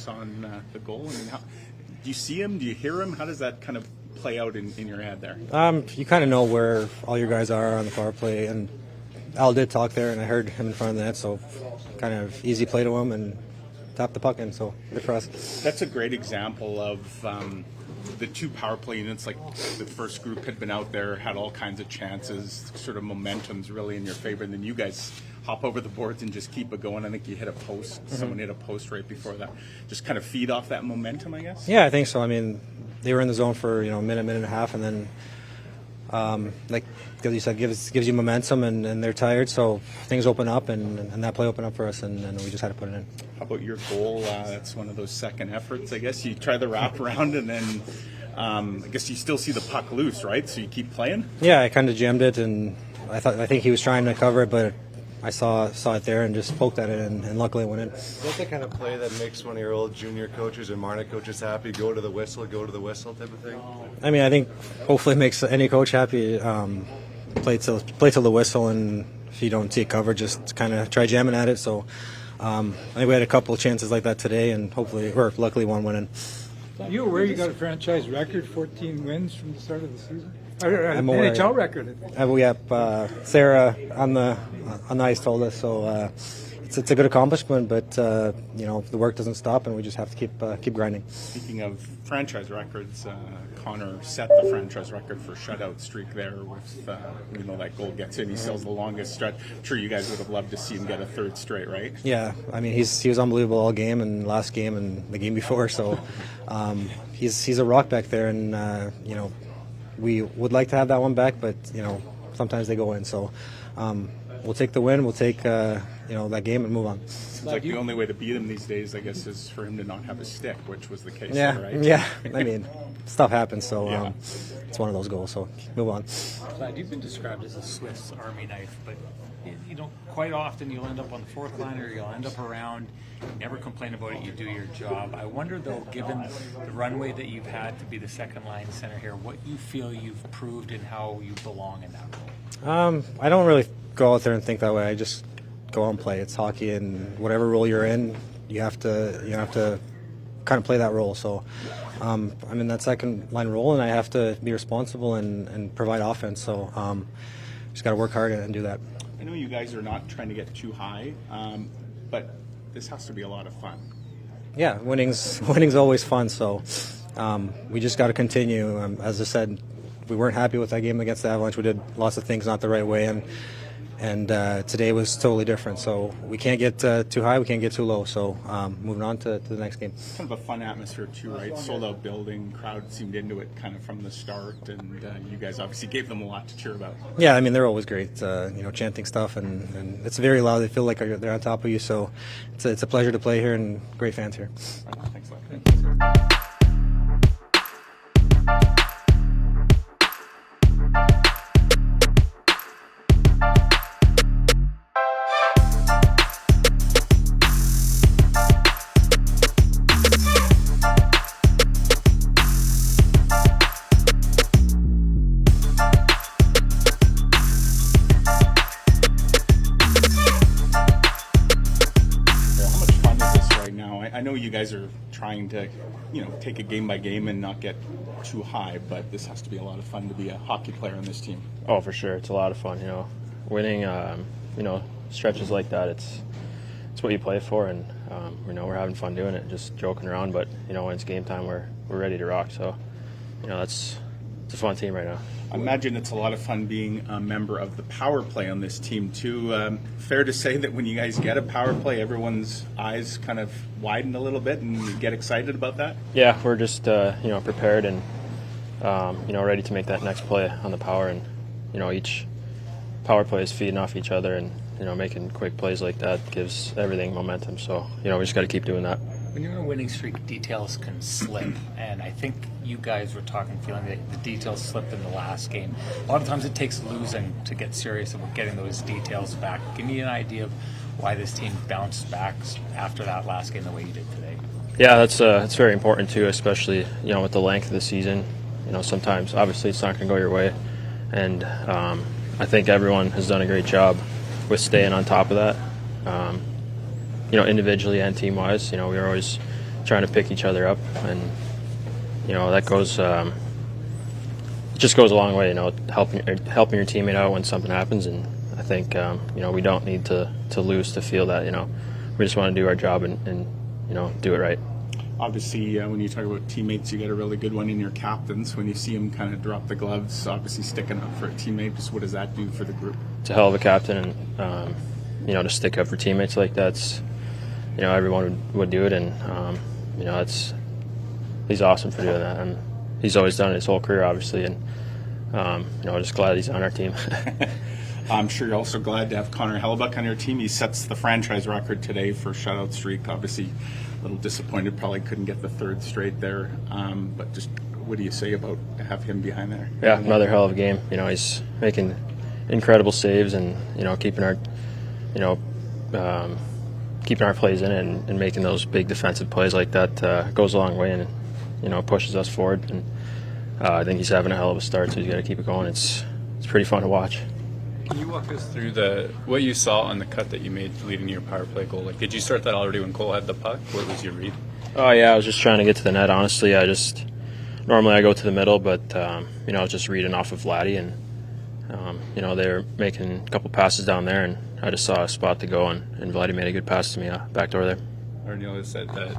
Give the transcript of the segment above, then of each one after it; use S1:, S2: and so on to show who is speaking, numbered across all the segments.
S1: works on the goal? I mean, do you see him? Do you hear him? How does that kind of play out in your head there?
S2: You kind of know where all your guys are on the power play, and Al did talk there, and I heard him in front of the net, so kind of easy play to him and tap the puck in, so good for us.
S1: That's a great example of the two power play units. Like the first group had been out there, had all kinds of chances, sort of momentum's really in your favor, and then you guys hop over the boards and just keep it going. I think you hit a post. Someone hit a post right before that. Just kind of feed off that momentum, I guess?
S2: Yeah, I think so. I mean, they were in the zone for a minute and a half, and then like you said, gives you momentum, and they're tired, so things open up, and that play opened up for us, and we just had to put it in.
S1: How about your goal? That's one of those second efforts, I guess. You try the wrap around, and then I guess you still see the puck loose, right? So you keep playing?
S2: Yeah, I kind of jammed it, and I think he was trying to cover it, but I saw it there and just poked at it, and luckily it went in.
S3: Is that the kind of play that makes one of your old junior coaches or Marna coaches happy? Go to the whistle type of thing?
S2: I mean, I think hopefully it makes any coach happy. Play till the whistle, and if you don't see it covered, just kind of try jamming at it. So I think we had a couple of chances like that today, and luckily one went in.
S4: Are you aware you got a franchise record, 14 wins from the start of the season?
S2: I'm aware.
S4: NHL record.
S2: We have Sarah on the ice told us, so it's a good accomplishment. But the work doesn't stop, and we just have to keep grinding.
S1: Speaking of franchise records, Connor set the franchise record for shutout streak there with that goal gets in. He sells the longest stretch. I'm sure you guys would have loved to see him get a third straight, right?
S2: Yeah, I mean he was unbelievable all game, and last game and the game before. So he's a rock back there, and we would like to have that one back, but sometimes they go in. So we'll take the win. We'll take that game and move on.
S1: Seems like the only way to beat him these days, I guess, is for him to not have a stick, which was the case.
S2: Yeah,
S1: right?
S2: Yeah. I mean, stuff happens, so it's one of those goals. So move on.
S5: Clyde, you've been described as a Swiss Army knife, but quite often you'll end up on the fourth line or you'll end up around. You never complain about it. You do your job. I wonder, though, given the runway that you've had to be the second line center here, what you feel you've proved and how you belong in that role.
S2: I don't really go out there and think that way. I just go out and play. It's hockey, and whatever role you're in, you have to kind of play that role. So I'm in that second line role, and I have to be responsible and provide offense. So just got to work hard and do that.
S1: I know you guys are not trying to get too high, but this has to be a lot of fun.
S2: Yeah, winning's always fun. So we just got to continue. As I said, we weren't happy with that game against the Avalanche. We did lots of things not the right way, and today was totally different. So we can't get too high, we can't get too low. So moving on to the next game.
S1: Kind of a fun atmosphere too, right? Sold out building, crowd seemed into it kind of from the start, and you guys obviously gave them a lot to cheer about.
S2: Yeah, I mean they're always great, chanting stuff, and it's very loud. They feel like they're on top of you. So it's a pleasure to play here, and great fans here.
S1: Right, thanks a lot. I know you guys are trying to, take it game by game and not get too high, but this has to be a lot of fun to be a hockey player on this team.
S6: Oh, for sure. It's a lot of fun, Winning, stretches like that, it's what you play for, and, we're having fun doing it, just joking around, but, when it's game time, we're ready to rock. So, it's a fun team right now.
S1: I imagine it's a lot of fun being a member of the power play on this team, too. Fair to say that when you guys get a power play, everyone's eyes kind of widen a little bit and you get excited about that?
S6: Yeah, we're just, prepared and, ready to make that next play on the power. And, each power play is feeding off each other, and, making quick plays like that gives everything momentum. So, we just got to keep doing that.
S5: When you're in a winning streak, details can slip, and I think you guys were feeling that the details slipped in the last game. A lot of times it takes losing to get serious about getting those details back. Give me an idea of why this team bounced back after that last game the way you did today.
S6: Yeah, that's very important too, especially with the length of the season. Sometimes obviously it's not going to go your way, and I think everyone has done a great job with staying on top of that. Individually and team-wise, we were always trying to pick each other up, and that goes. It just goes a long way, helping your teammate out when something happens, and I think we don't need to lose to feel that we just want to do our job and do it right.
S1: Obviously, when you talk about teammates, you got a really good one in your captains. When you see him kind of drop the gloves, obviously sticking up for a teammate, just what does that do for the group?
S6: It's a hell of a captain, and to stick up for teammates like that's, everyone would do it, and he's awesome for doing that, and he's always done it his whole career, obviously, and just glad he's on our team.
S1: I'm sure you're also glad to have Connor Hellebuck on your team. He sets the franchise record today for shutout streak. Obviously, a little disappointed, probably couldn't get the third straight there. But just what do you say about to have him behind there?
S6: Yeah, another hell of a game. He's making incredible saves and keeping our plays in it and making those big defensive plays like that goes a long way and pushes us forward. And I think he's having a hell of a start, so he's got to keep it going. It's pretty fun to watch.
S7: Can you walk us through what you saw on the cut that you made leading to your power play goal? Like, did you start that already when Cole had the puck? What was your read?
S6: Oh yeah, I was just trying to get to the net. Honestly, normally I go to the middle, but I was just reading off of Vladdy, and they were making a couple passes down there, and I just saw a spot to go, and Vladdy made a good pass to me back door there.
S7: Arniel has said that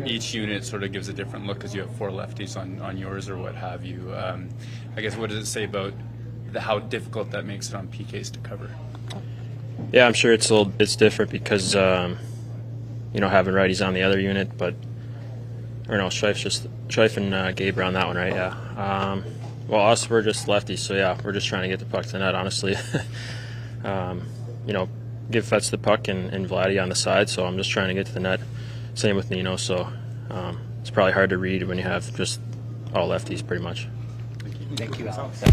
S7: each unit sort of gives a different look because you have 4 lefties on yours or what have you. I guess what does it say about how difficult that makes it on PKs to cover?
S6: Yeah, I'm sure it's different because having righties on the other unit, but Scheif and Gabe are on that one, right? Yeah. Well, us, we're just lefties, so yeah, we're just trying to get the puck to the net, honestly. Give Fetz the puck and Vladdy on the side, so I'm just trying to get to the net. Same with Nino, so it's probably hard to read when you have just all lefties, pretty much.
S5: Thank you, Alex.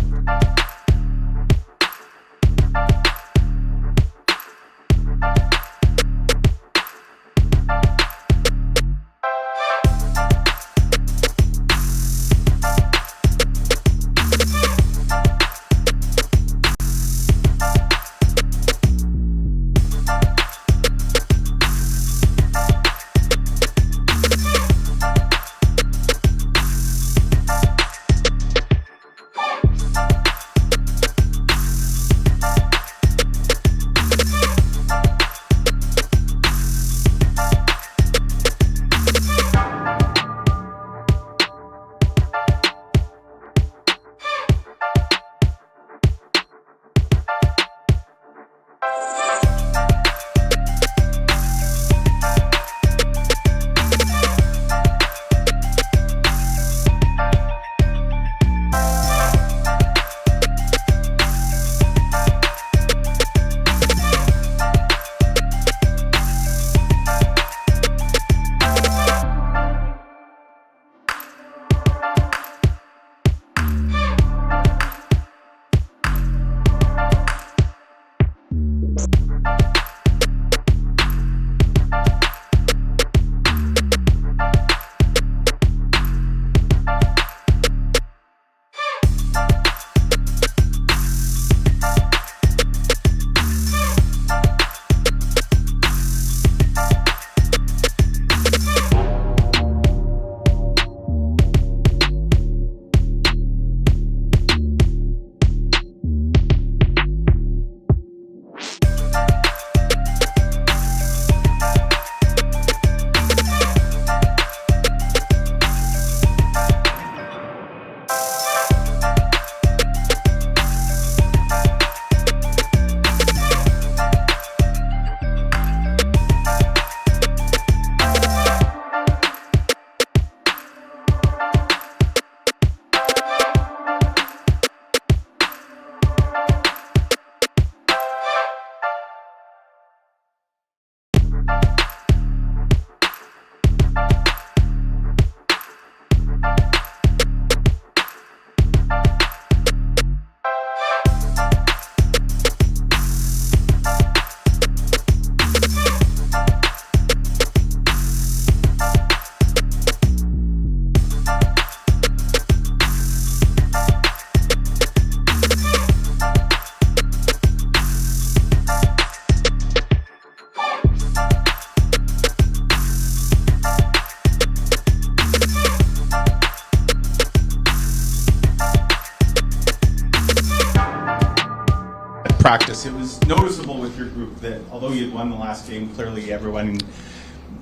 S1: practice. It was noticeable with your group that although you had won the last game, clearly everyone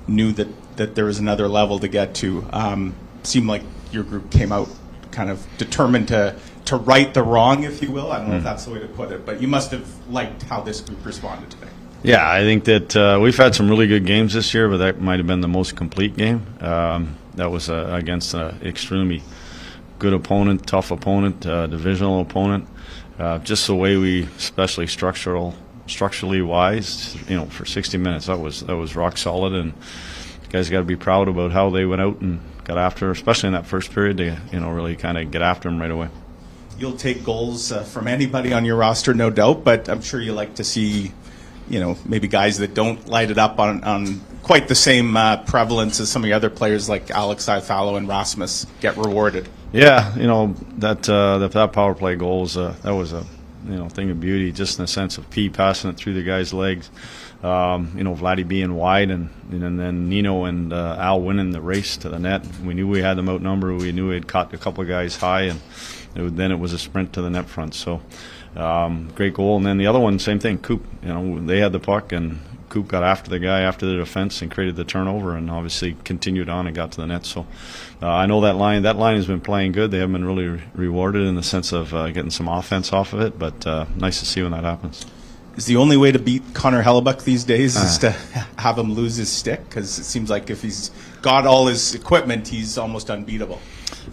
S1: knew that there was another level to get to. Seemed like your group came out kind of determined to right the wrong, if you will. I don't know if that's the way to put it, but you must have liked how this group responded today.
S8: Yeah, I think that we've had some really good games this year, but that might have been the most complete game. That was against an extremely good opponent, tough opponent, divisional opponent. Just the way we, especially structurally wise, for 60 minutes, that was rock solid, and you guys got to be proud about how they went out and got after, especially in that first period, to really kind of get after them right away.
S1: You'll take goals from anybody on your roster, no doubt, but I'm sure you like to see, maybe guys that don't light it up on quite the same prevalence as some of the other players like Alex Iafallo and Rasmus get rewarded.
S8: Yeah, that power play goal was that was a thing of beauty, just in the sense of P passing it through the guy's legs. Vladdy being wide, and then Nino and Al winning the race to the net. We knew we had them outnumbered. We knew we had caught a couple of guys high, and then it was a sprint to the net front. So great goal. And then the other one, same thing. Coop, they had the puck, and Coop got after the guy after the defense and created the turnover, and obviously continued on and got to the net. So I know that line has been playing good. They haven't been really rewarded in the sense of getting some offense off of it, but nice to see when that happens.
S1: Is the only way to beat Connor Hellebuck these days is to have him lose his stick? Because it seems like if he's got all his equipment, he's almost unbeatable.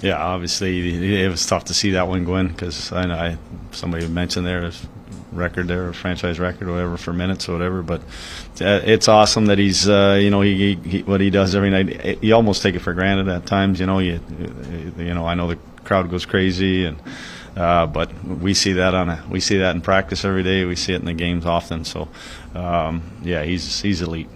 S8: Yeah, obviously it was tough to see that one go in, because I somebody mentioned his record there, a franchise record or whatever for minutes or whatever. But it's awesome that he's he what he does every night. You almost take it for granted at times. I know the crowd goes crazy, and but we see that in practice every day. We see it in the games often. So he's elite.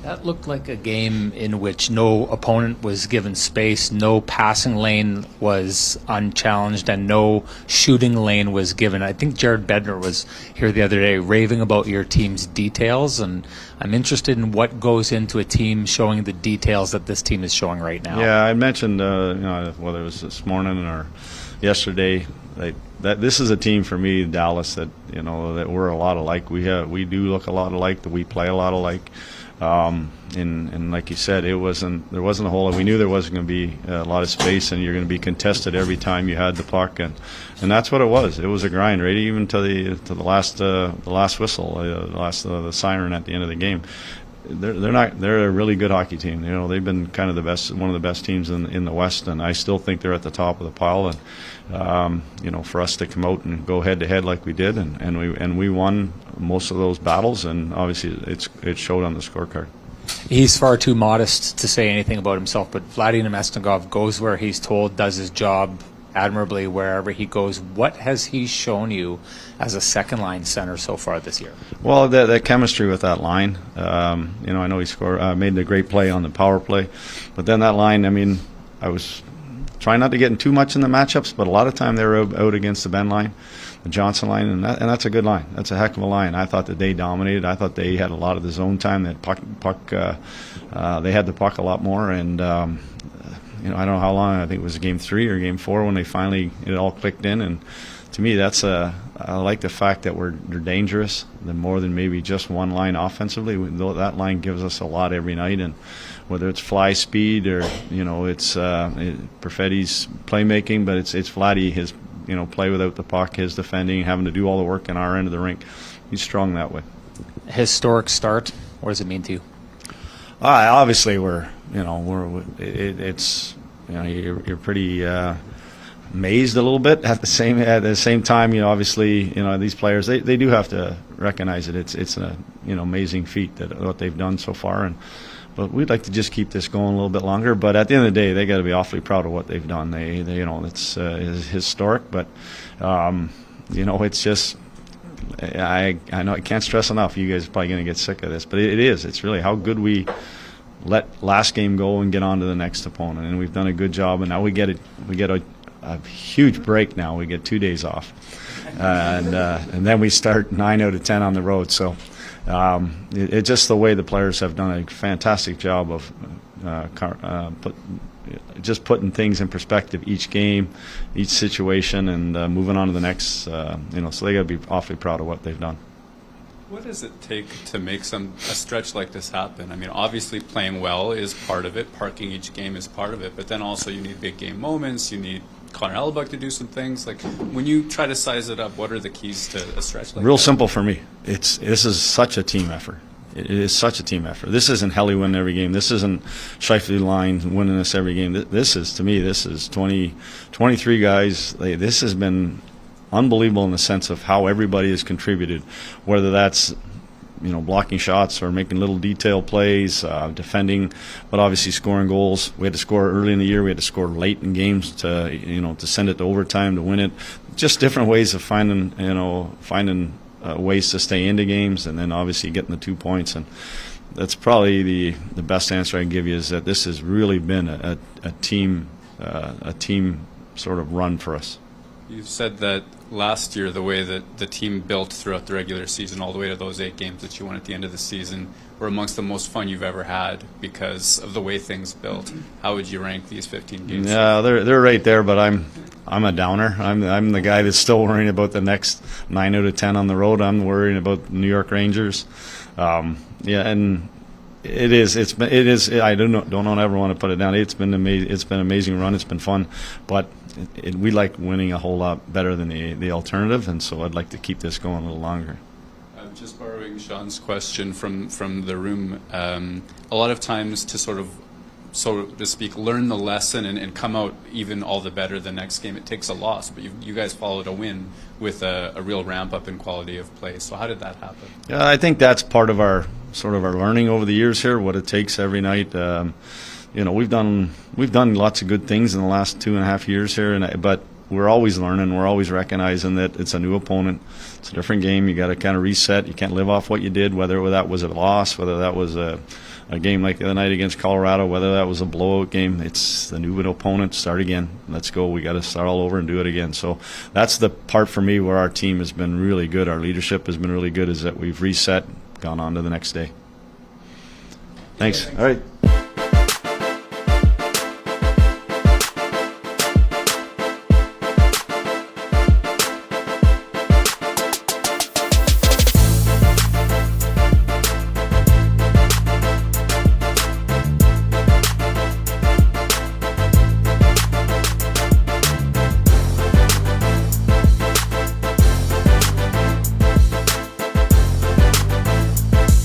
S5: That looked like a game in which no opponent was given space, no passing lane was unchallenged, and no shooting lane was given. I think Jared Bednar was here the other day raving about your team's details, and I'm interested in what goes into a team showing the details that this team is showing right now.
S8: Yeah, I mentioned, whether it was this morning or yesterday, that this is a team for me, Dallas, that that we're a lot alike. We do look a lot alike. That we play a lot alike. And like you said, there wasn't a whole lot. We knew there wasn't going to be a lot of space, and you're going to be contested every time you had the puck, and that's what it was. It was a grind, right? Even to the last whistle, the siren at the end of the game. They're a really good hockey team. They've been kind of one of the best teams in the West, and I still think they're at the top of the pile. And for us to come out and go head to head like we did, and we won most of those battles, and obviously it showed on the scorecard.
S5: He's far too modest to say anything about himself, but Vladimir Namestnikov goes where he's told, does his job admirably wherever he goes. What has he shown you as a second-line center so far this year?
S8: Well, the chemistry with that line. I know he made a great play on the power play, but then that line, I was trying not to get in too much in the matchups, but a lot of time they were out against the Ben line, the Johnson line, and that's a good line. That's a heck of a line. I thought that they dominated. I thought they had a lot of the zone time. That they had the puck a lot more, and I don't know how long. I think it was Game 3 or Game 4 when it all clicked in. And to me, I like the fact that they're dangerous. They're more than maybe just one line offensively. That line gives us a lot every night, and whether it's fly speed or it's Perfetti's playmaking, but it's Vladdy, his play without the puck, his defending, having to do all the work in our end of the rink. He's strong that way.
S5: Historic start. What does it mean to you?
S8: Obviously, you're pretty amazed a little bit at the same time. Obviously, these players they do have to recognize it. It's an amazing feat that what they've done so far, but we'd like to just keep this going a little bit longer. But at the end of the day, they got to be awfully proud of what they've done. It's historic, but it's just. I know I can't stress enough. You guys are probably going to get sick of this, but it is. It's really how good we let last game go and get on to the next opponent, and we've done a good job. And now we get a huge break. Now we get 2 days off, and then we start 9 out of 10 on the road. So it's just the way the players have done a fantastic job of just putting things in perspective each game, each situation, and moving on to the next. So they got to be awfully proud of what they've done.
S7: What does it take to make a stretch like this happen? I mean, obviously playing well is part of it. Parking each game is part of it. But then also you need big game moments. You need Connor Hellebuck to do some things. Like, when you try to size it up, what are the keys to a stretch like
S8: Real
S7: that?
S8: simple for me. This is such a team effort. It is such a team effort. This isn't Helly winning every game. This isn't Scheifele line winning this every game. This is 23 guys. This has been unbelievable in the sense of how everybody has contributed, whether that's blocking shots or making little detail plays, defending, but obviously scoring goals. We had to score early in the year. We had to score late in games to send it to overtime to win it. Just different ways of finding ways to stay into games, and then obviously getting the 2 points. And that's probably the best answer I can give you, is that this has really been a team sort of run for us.
S7: You said that last year the way that the team built throughout the regular season, all the way to those 8 games that you won at the end of the season, were amongst the most fun you've ever had because of the way things built. How would you rank these 15 games?
S8: Yeah, they're right there, but I'm a downer. I'm the guy that's still worrying about the next 9 out of 10 on the road. I'm worrying about New York Rangers. And it is. I don't ever want to put it down. It's been amazing. It's been an amazing run. It's been fun, but we like winning a whole lot better than the alternative, and so I'd like to keep this going a little longer.
S7: Just borrowing Sean's question from the room, a lot of times to sort of, so to speak, learn the lesson and come out even all the better the next game, it takes a loss, but you guys followed a win with a real ramp up in quality of play. So how did that happen?
S8: Yeah, I think that's part of our learning over the years here, what it takes every night. We've done lots of good things in the last 2.5 years here, but we're always learning. We're always recognizing that it's a new opponent. It's a different game. You got to kind of reset. You can't live off what you did, whether that was a loss, whether that was a game like the other night against Colorado, whether that was a blowout game. It's the new opponent. Start again. Let's go. We got to start all over and do it again. So that's the part for me where our team has been really good. Our leadership has been really good, is that we've reset, gone on to the next day. Thanks. All right.